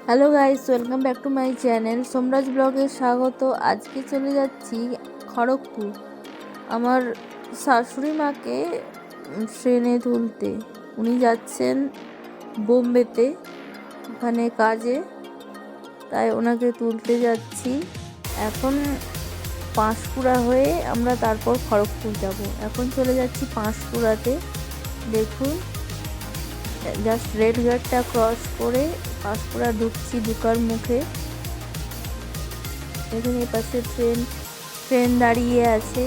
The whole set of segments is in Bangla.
Hello guys, welcome back to my channel Somraj ব্লগে স্বাগত। আজকে চলে যাচ্ছি খড়গপুর আমার শাশুড়ি মাকে ট্রেনে তুলতে। উনি যাচ্ছেন বোম্বেতে, ওখানে কাজে, তাই ওনাকে তুলতে যাচ্ছি। এখন পাঁশকুড়া হয়ে আমরা তারপর খড়গপুর যাব। এখন চলে যাচ্ছি পাঁশকুড়াতে। দেখুন, জাস্ট রেড গেটটা ক্রস করে পাঁশকুড়া ঢুকছি, ঢুকার মুখে দেখুন এই পাশে ট্রেন দাঁড়িয়ে আছে।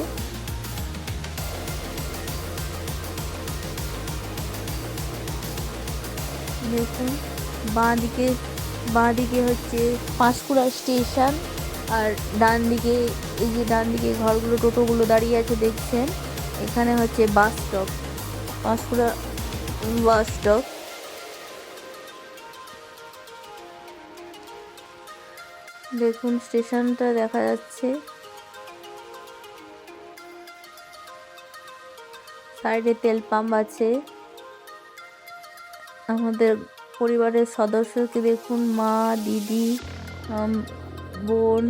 দেখুন বাঁ দিকে হচ্ছে পাঁশকুড়া স্টেশন, আর ডান দিকে এই যে ডান দিকে ঘরগুলো, টোটোগুলো দাঁড়িয়ে আছে দেখছেন, এখানে হচ্ছে bus stop, Panskura bus stop. দেখুন স্টেশনটা দেখা যাচ্ছে, সাইডে তেল পাম্প আছে। আমাদের পরিবারের সদস্যকে দেখুন, মা, দিদি, বোন,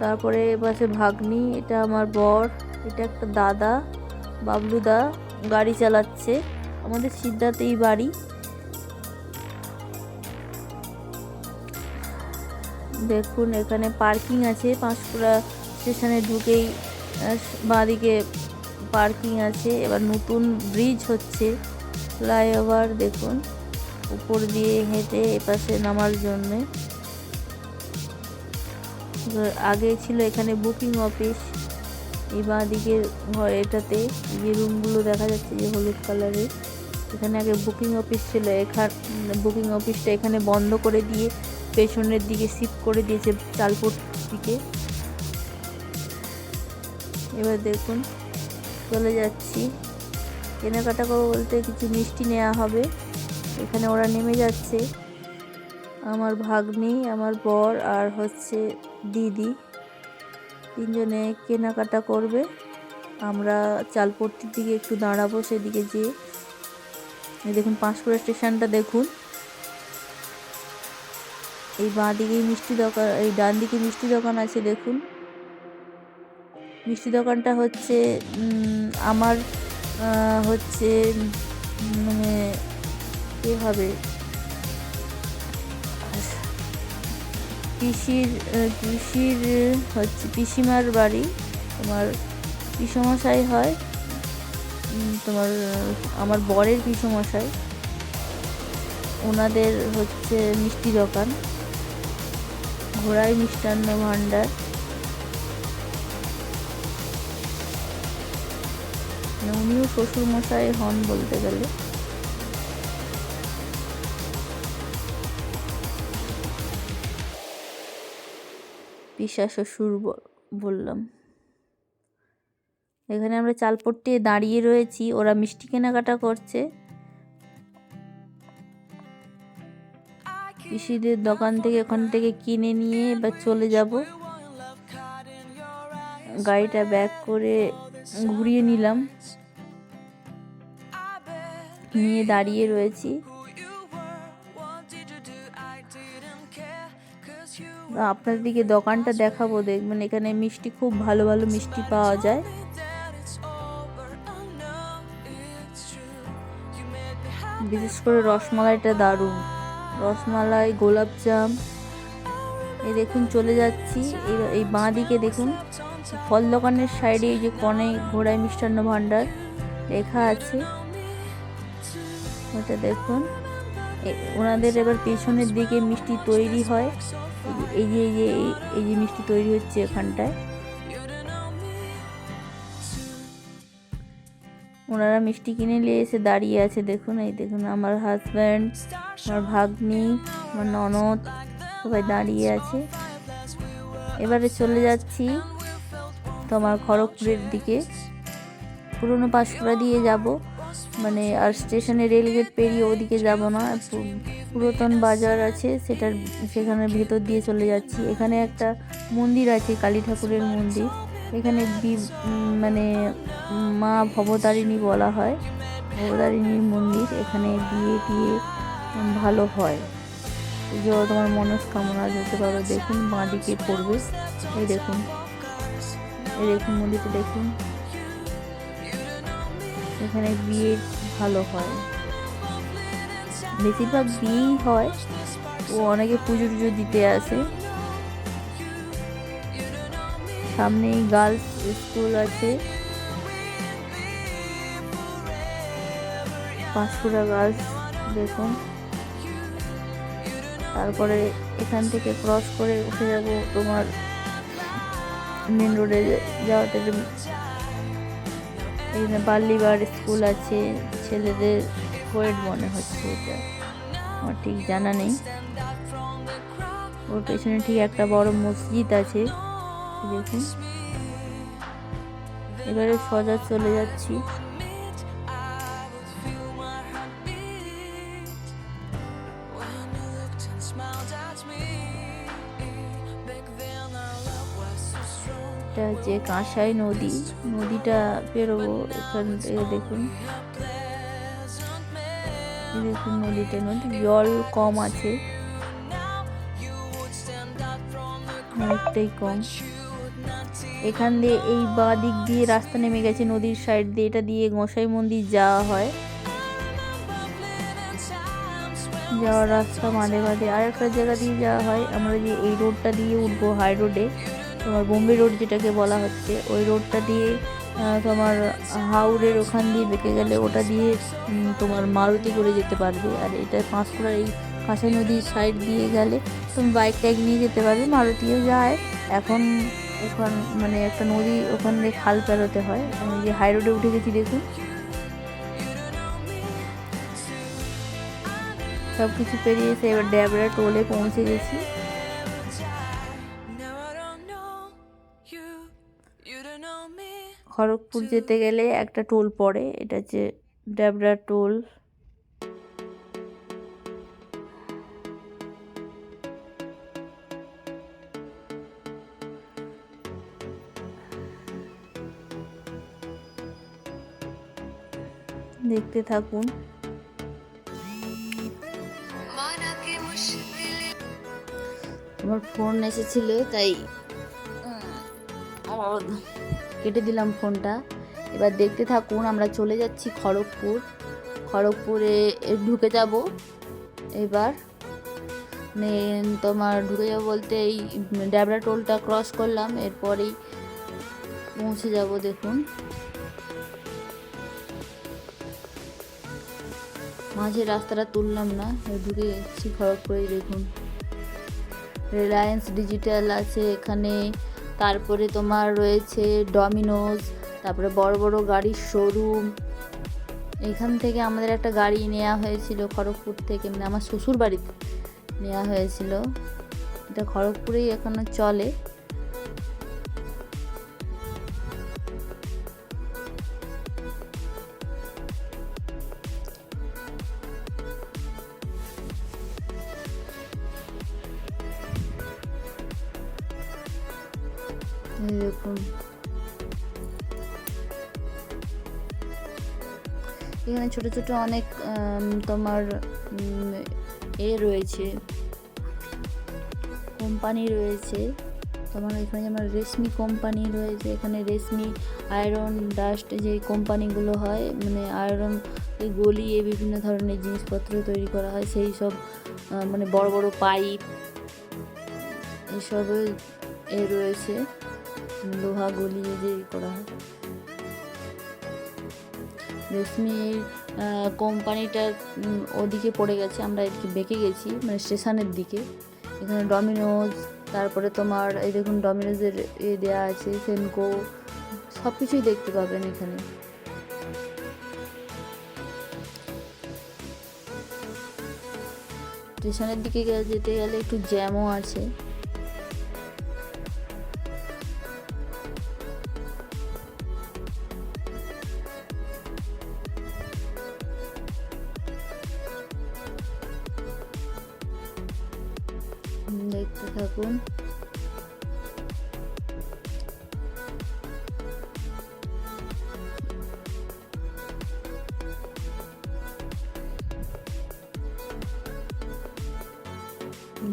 তারপরে পাশে ভাগ্নি, এটা আমার বর, এটা একটা দাদা, বাবলুদা গাড়ি চালাচ্ছে। আমাদের সিদ্ধাতেই বাড়ি। দেখুন এখানে পার্কিং আছে, পাঁশকুড়া স্টেশনে ঢুকেই বাঁদিকে পার্কিং আছে। এবার নতুন ব্রিজ হচ্ছে, ফ্লাইওভার, দেখুন উপর দিয়ে হেঁটে এপাশে নামার জন্যে। আগে ছিল এখানে বুকিং অফিস, এই বাঁদিকের এটাতে যে রুমগুলো দেখা যাচ্ছে যে হলুদ কালারের, এখানে আগে বুকিং অফিস ছিল। বুকিং অফিসটা এখানে বন্ধ করে দিয়ে পেছনের দিকে শিফট করে দিয়েছে, চালপুর দিকে। এবার দেখুন চলে যাচ্ছি, কেনাকাটা করবো বলতে কিছু মিষ্টি নেওয়া হবে। এখানে ওরা নেমে যাচ্ছে, আমার ভাগ্নি, আমার বর আর হচ্ছে দিদি, তিনজনে কেনাকাটা করবে। আমরা চালপট্টির দিকে একটু দাঁড়াবো, সেদিকে যেয়ে। দেখুন পাঁশকুড়া স্টেশনটা দেখুন, এই বাঁ দিকেই মিষ্টি দোকান, এই ডান দিকে মিষ্টি দোকান আছে। দেখুন মিষ্টি দোকানটা হচ্ছে আমার হচ্ছে মানে কে হবে, পিসির হচ্ছে পিসিমার বাড়ি, তোমার পিসমশাই হয়, তোমার আমার বরের পিসমশাই, ওনাদের হচ্ছে মিষ্টি দোকান, ঘোড়াই মিষ্টান্ন ভাণ্ডার। উনিও শ্বশুরমশাই হন বলতে গেলে। পিসা শ্বশুর বললাম। এখানে আমরা চালপট্টি দাঁড়িয়ে রয়েছি, ওরা মিষ্টি কেনাকাটা করছে। পিসিদের দোকান থেকে ওখান থেকে কিনে নিয়ে এবার চলে যাব। গাড়িটা ব্যাক করে ঘুরিয়ে নিলাম, নিয়ে দাঁড়িয়ে রয়েছি। আপনার দিকে দোকানটা দেখাবো, দেখবেন এখানে মিষ্টি খুব ভালো ভালো মিষ্টি পাওয়া যায়। বিশেষ করে রসমালাইটা দারুণ, রসমালাই, গোলাপজাম। এই দেখুন চলে যাচ্ছি, এই বাঁ দিকে দেখুন ফল দোকানের সাইডে এই যে কনে ঘোড়াই মিষ্টান্ন ভাণ্ডার লেখা আছে, ওটা দেখুন। ওনাদের এবার পেছনের দিকে মিষ্টি তৈরি হয়, এই যে মিষ্টি তৈরি হচ্ছে এখানটায়। ওনারা মিষ্টি কিনে নিয়ে এসে দাঁড়িয়ে আছে। দেখুন এই দেখুন আমার হাজব্যান্ড, আমার ভাগ্নি, আমার ননদ সবাই দাঁড়িয়ে আছে। এবারে চলে যাচ্ছি তোমার খড়গপুরের দিকে, পুরনো পাঁশকুড়া দিয়ে যাব, মানে আর স্টেশনে রেলগেট পেরিয়ে ওদিকে যাব না, পুরাতন বাজার আছে সেখানে ভেতর দিয়ে চলে যাচ্ছি। এখানে একটা মন্দির আছে, কালী ঠাকুরের মন্দির, এখানে মানে মা ভবতারিণী বলা হয়, ভবতারিণীর মন্দির। এখানে বিয়ে টিয়ে ভালো হয়, তোমার মনস্কামনা যেতে পারো। দেখুন বাঁদিকে পড়বে, এই দেখুন, এই দেখুন নদীতে দেখুন। এখানে বিয়ে ভালো হয়, বেশিরভাগ বিয়েই হয়। ও অনেকে পুজো টুজো দিতে আসে। সামনেই গার্লস স্কুল আছে, পাঁশকুড়া গার্লস দেখুন। তারপরে এখান থেকে ক্রস করে উঠে যাব তোমার মেন রোডে যাওয়াতে। এখানে বার্লিবার স্কুল আছে, ছেলেদের কোয়েড মনে হচ্ছে, এটা আমার ঠিক জানা নেই। ওর পেছনে ঠিক একটা বড় মসজিদ আছে দেখুন। এবারে সোজা চলে যাচ্ছি। এটা হচ্ছে কাঁসাই নদী, নদীটা পেরোবো এখান থেকে। দেখুন দেখুন নদীতে, নদীর জল কম আছে, অনেকটাই কম। এখান দিয়ে এই বাঁ দিক দিয়ে রাস্তা নেমে গেছে নদীর সাইড দিয়ে, এটা দিয়ে গোঁসাই মন্দির যাওয়া হয়। যাওয়ার রাস্তা মাঝে মাঝে আর একটা জায়গা দিয়ে যাওয়া হয়। আমরা যে এই রোডটা দিয়ে উঠবো, হাই রোডে, তোমার বোম্বে রোড যেটাকে বলা হচ্ছে, ওই রোডটা দিয়ে তোমার হাওড়ের ওখান দিয়ে বেঁকে গেলে ওটা দিয়ে তোমার মারুতি করে যেতে পারবে। আর এটা পাঁশকুড়া এই কাঁসাই নদীর সাইড দিয়ে গেলে তুমি বাইক টাইক নিয়ে যেতে পারবে, মারুতিও যায়। এখন ওখান মানে একটা নদী, ওখান দিয়ে খাল পেরোতে হয়। আমি যে হাই রোডে উঠে গেছি দেখুন, সব কিছু পেরিয়ে এসে এবার ড্যাবরা টোলে পৌঁছে গেছি। খড়গপুর যেতে গেলে একটা টোল পড়ে, এটা হচ্ছে ড্যাবরা টোল। দেখতে থাকুন। আমার ফোন এসেছিল তাই কেটে দিলাম ফোনটা। এবার দেখতে থাকুন। আমরা চলে যাচ্ছি খড়গপুর, খড়গপুরে ঢুকে যাব। এবার তোমার ঢুকে যাব বলতে এই ড্যাবরা টোলটা ক্রস করলাম, এরপরেই পৌঁছে যাব। দেখুন মাঝে রাস্তাটা তুললাম না, ঢুকে যাচ্ছি খড়গপুরে। দেখুন রিলায়েন্স ডিজিটাল আছে এখানে, তারপরে তোমার রয়েছে ডমিনোজ, তারপরে বড় বড় গাড়ির শোরুম। এখান থেকে আমাদের একটা গাড়ি নেওয়া হয়েছিল খড়গপুর থেকে, মানে আমার শ্বশুর বাড়িতে নেওয়া হয়েছিল। এটা খড়গপুরেই এখনো চলে। দেখুন এখানে ছোট ছোট অনেক তোমার রয়েছে, কোম্পানি রয়েছে। তোমার এখানে যেমন রেশমি কোম্পানি রয়েছে, এখানে রেশমি আয়রন ডাস্ট যে কোম্পানিগুলো হয়, মানে আয়রন গলিয়ে বিভিন্ন ধরনের জিনিসপত্র তৈরি করা হয়, সেই সব মানে বড় বড় পাইপ এসব রয়েছে, লোহা গলিয়ে যে করা হয়। রেশমি কোম্পানিটা ওদিকে পড়ে গেছে, আমরা এদিকে বেঁকে গেছি, মানে স্টেশনের দিকে। এখানে ডমিনোজ, তারপরে তোমার এই দেখুন ডমিনোজের দেওয়া আছে, সেনকো, সব কিছুই দেখতে পাবেন এখানে। স্টেশনের দিকে যেতে গেলে একটু জ্যামও আছে। দেখতে থাকুন।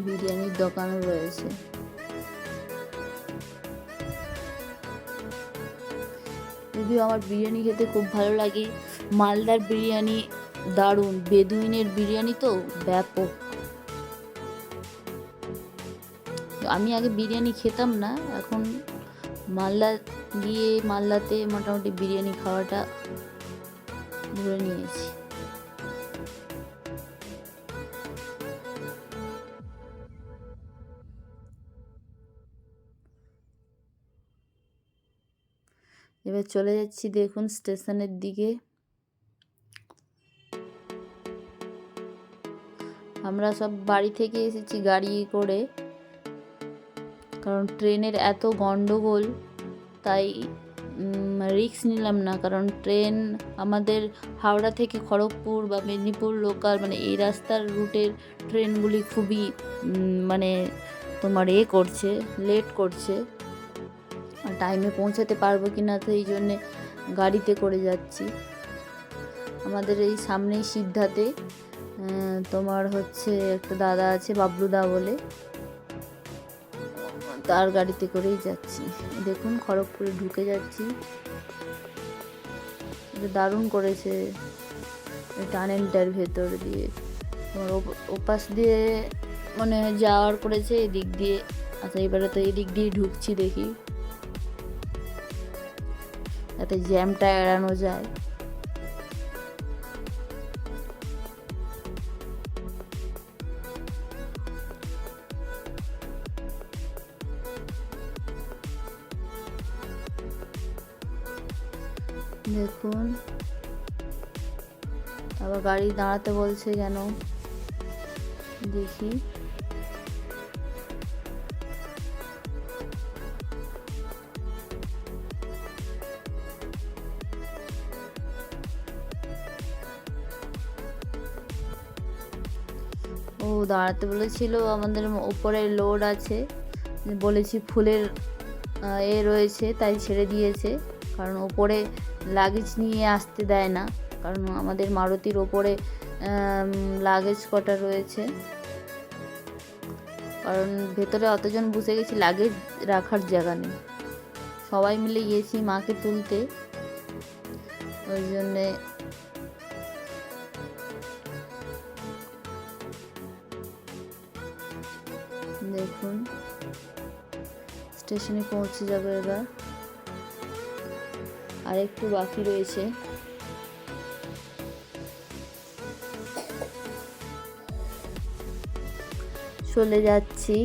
বিরিয়ানির দোকানও রয়েছে। যদিও আমার বিরিয়ানি খেতে খুব ভালো লাগে, মালদার বিরিয়ানি দারুণ, বেদুইনের বিরিয়ানি তো ব্যাপক। আমি আগে বিরিয়ানি খেতাম না, এখন মালদা গিয়ে মালদাতে মোটামুটি বিরিয়ানি খাওয়াটা ধরে নিয়েছি। এবার চলে যাচ্ছি দেখুন স্টেশনের দিকে। আমরা সব বাড়ি থেকে এসেছি গাড়ি করে, কারণ ট্রেনের এত গন্ডগোল, তাই রিস্ক নিলাম না। কারণ ট্রেন আমাদের হাওড়া থেকে খড়গপুর বা মেদিনীপুর লোকাল, মানে এই রাস্তার রুটের ট্রেনগুলি খুবই মানে তোমার করছে, লেট করছে, আর টাইমে পৌঁছাতে পারবো কি না, তো এই জন্যে গাড়িতে করে যাচ্ছি। আমাদের এই সামনেই সিদ্ধাতে তোমার হচ্ছে একটা দাদা আছে, বাবলুদা বলে, তার গাড়িতে করেই যাচ্ছি। দেখুন খড়গপুরে ঢুকে যাচ্ছি, দারুণ করেছে টানেলটার ভেতর দিয়ে, ওপাশ দিয়ে মনে হয় যাওয়ার করেছে, এদিক দিয়ে। আচ্ছা এবারে তো এদিক দিয়ে ঢুকছি, দেখি যাতে জ্যামটা এড়ানো যায়। দেখুন আবার গাড়ি দাঁড়াতে বলছে কেন দেখি। ও দাঁড়াতে বলেছিল, আমাদের উপরে লোড আছে, বলেছি ফুলের রয়েছে তাই ছেড়ে দিয়েছে, কারণ ওপরে লাগেজ নিয়ে আসতে দেয় না, কারণ আমাদের মারুতির ওপরে লাগেজ কটা রয়েছে, কারণ ভেতরে অতজন বসে গেছি, লাগেজ রাখার জায়গা নেই, সবাই মিলে গিয়েছি মাকে তুলতে, ওই জন্যে দেখুন স্টেশনে পৌঁছে যাবে এবার, আর একটু বাকি রয়েছে। চলে যাচ্ছি।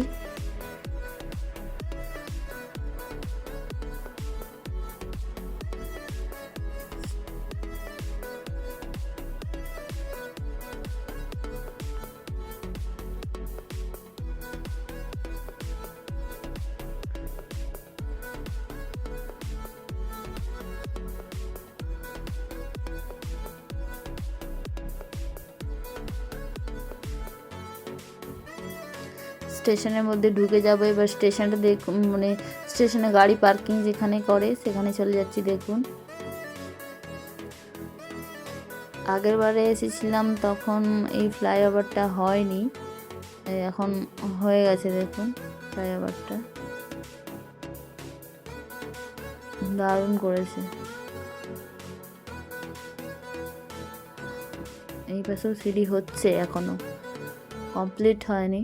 স্টেশনের মধ্যে ঢুকে যাবো এবার। স্টেশনটা দেখুন, মানে স্টেশনে গাড়ি পার্কিং যেখানে করে সেখানে চলে যাচ্ছি। দেখুন আগের বারে এসেছিলাম তখন এই ফ্লাইওভারটা হয়নি, এখন হয়ে গেছে। দেখুন ফ্লাইওভারটা দারুণ করেছে। এই পাশেও সিঁড়ি হচ্ছে, এখনো কমপ্লিট হয়নি।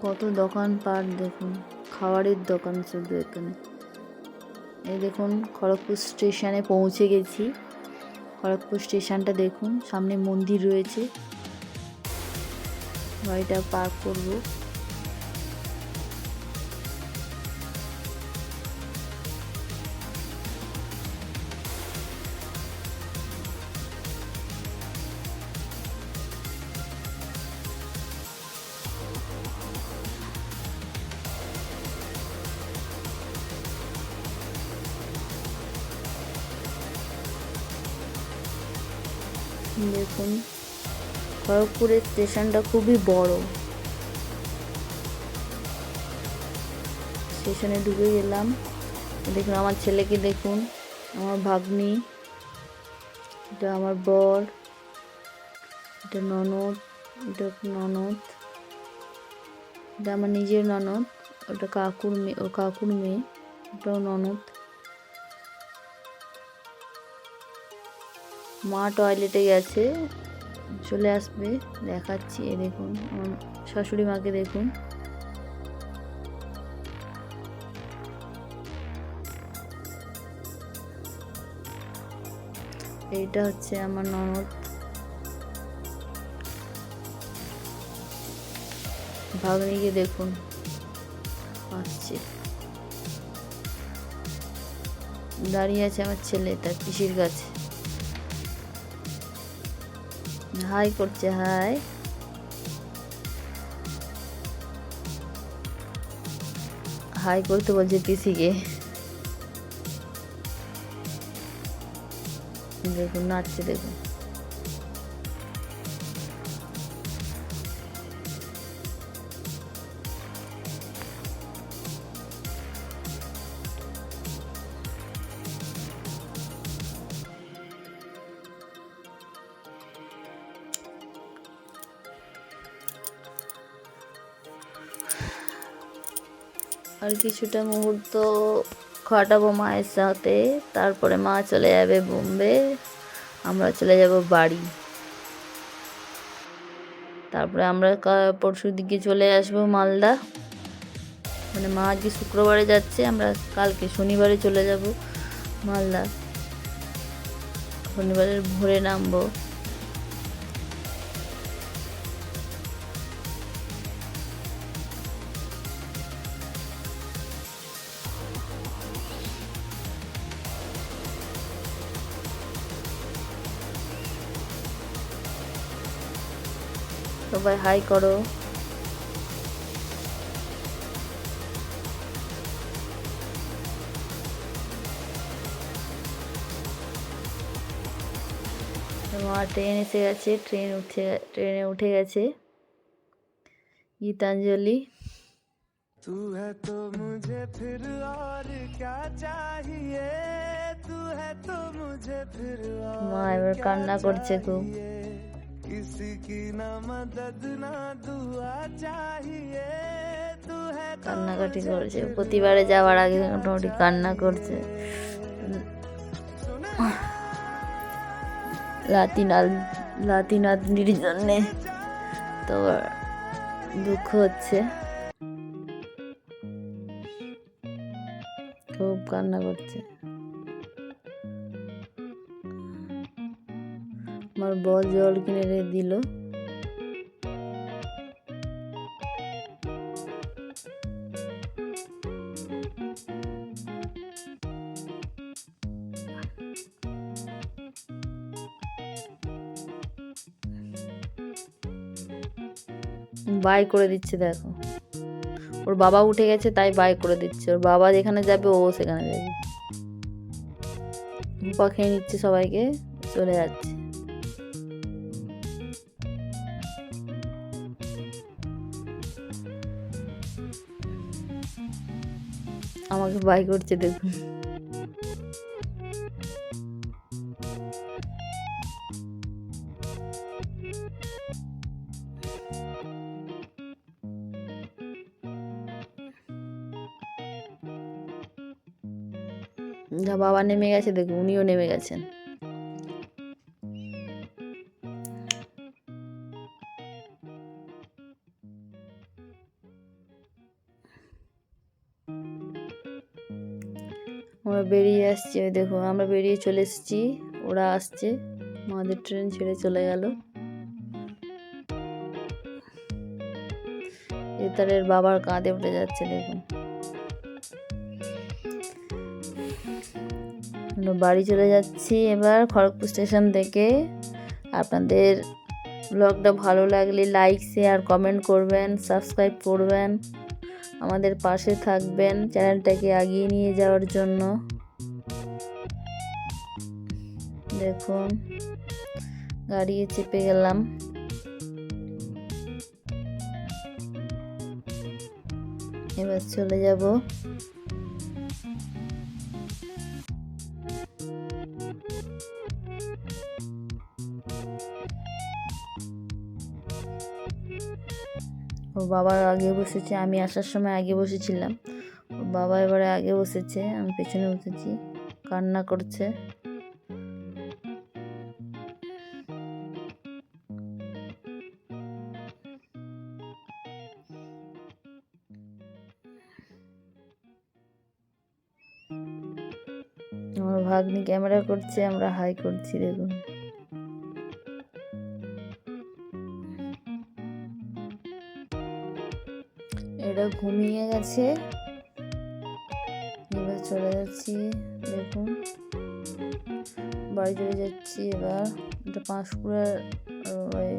কত দোকানপাট দেখুন, খাবারের দোকান শুধু এখানে। এই দেখুন খড়গপুর স্টেশনে পৌঁছে গেছি। খড়গপুর স্টেশনটা দেখুন, সামনে মন্দির রয়েছে, গাড়িটা পার্ক করবো। দেখুন খড়গপুরের স্টেশনটা খুবই বড়। স্টেশনে ঢুকে গেলাম। দেখুন আমার ছেলেকে, দেখুন আমার ভাগ্নি, এটা আমার বর, এটা ননদ, এটা ননদ, এটা আমার নিজের ননদ, ওটা কাকুর মেয়ে, ও কাকুর মেয়ে, ওটাও ননদ। মা টয়লেটে গেছে, চলে আসবে, দেখাচ্ছি। এ দেখুন আমার শাশুড়ি মাকে দেখুন। এইটা হচ্ছে আমার ননদ, ভাগ্নিকে দেখুন আসছে, দাঁড়িয়ে আছে আমার ছেলে তার পিসির কাছে, হাই করছে, হাই। হাই করতে বলছে পিসিকে, দেখুন নাচছে, দেখুন। আর কিছুটা মুহূর্ত কাটাবো মায়ের সাথে, তারপরে মা চলে যাবে বোম্বে, আমরা চলে যাব বাড়ি। তারপরে আমরা পরশুর দিকে চলে আসবো মালদা। মানে মা আজকে শুক্রবারে যাচ্ছে, আমরা কালকে শনিবারে চলে যাব মালদা, শনিবারের ভোরে নামবো। সবাই হাই করো। মা ট্রেন এসে গেছে, ট্রেনে উঠে গেছে। গীতাঞ্জলি। तू है तो मुझे फिर और क्या चाहिए, तू है तो मुझे फिर মা এবার কান্না করছে খুব। किसी की ना मदद ना दुआ चाहिए, तू है কান্নাকাটি করছে, প্রতিবারে যাওয়ার আগে মোটামুটি কান্না করছে। লাতি নাতনির জন্যে তো দুঃখ হচ্ছে, খুব কান্না করছে। আমার বর জল কিনে দিল। বাই করে দিচ্ছে, দেখো ওর বাবা উঠে গেছে তাই বাই করে দিচ্ছে, ওর বাবা যেখানে যাবে ও সেখানে যাবে। রূপা খেয়ে নিচ্ছে, সবাইকে চলে যাচ্ছে। আমাকে বাই করছে, দেখুন। যা বাবা নেমে গেছে, দেখুন উনিও নেমে গেছেন। আমরা বেরিয়ে আসছি, দেখুন আমরা বেরিয়ে চলে এসেছি, ওরা আসছে, আমাদের ট্রেন ছেড়ে চলে গেল। এতারের বাবার কাঁধে উঠে যাচ্ছে, দেখুন। আমরা বাড়ি চলে যাচ্ছি এবার খড়গপুর স্টেশন থেকে। আপনাদের ব্লগটা ভালো লাগলে লাইক, শেয়ার, কমেন্ট করবেন, সাবস্ক্রাইব করবেন, আমাদের পাশে থাকবেন চ্যানেলটাকে এগিয়ে নিয়ে যাওয়ার জন্য। দেখুন গাড়ি চেপে গেলাম। এবার চলে যাব। ওর বাবা আগে বসেছে, আমি আসার সময় আগে বসেছিলাম, ওর বাবা এবারে আগে বসেছে, আমি পেছনে বসেছি, কান্না করছে। আমার ভাগ্নি ক্যামেরা করছে, আমরা হাই করছি, দেখুন। এটা ঘুমিয়ে গেছে, এবার চলে যাচ্ছি, দেখুন বাড়ি চলে যাচ্ছি। এবার এটা পাঁশকুড়ার ওই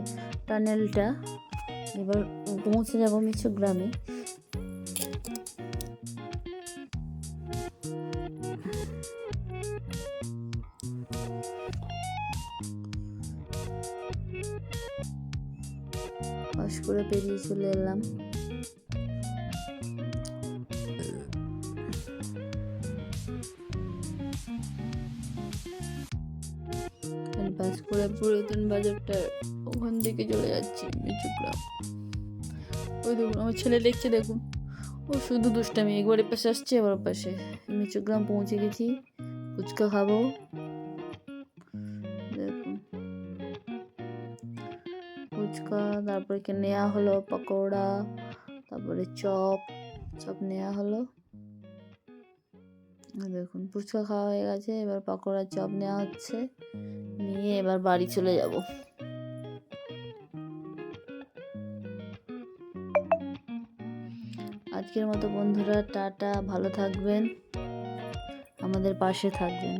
টানেলটা, এবার পৌঁছে যাবো মিছু গ্রামে। পাঁশকুড়া পেরিয়ে চলে এলাম। পাঁশকুড়া পুরাতন বাজারটা, ওখান থেকে চলে যাচ্ছি মিছু গ্রাম। ওই দেখুন আমার ছেলে দেখছে, দেখুন ও শুধু দুষ্টামি, একবার পাশে আসছে এবার পাশে। মিছু গ্রাম পৌঁছে গেছি, ফুচকা খাবো, দেখুন ফুচকা, তারপরে কি নেওয়া হলো পকোড়া, তারপরে চপ নেওয়া হলো। দেখুন ফুচকা খাওয়া হয়ে গেছে, এবার পকোড়া চপ নেওয়া হচ্ছে, নিয়ে এবার বাড়ি চলে যাব। আজকের মতো বন্ধুরা টাটা, ভালো থাকবেন, আমাদের পাশে থাকবেন।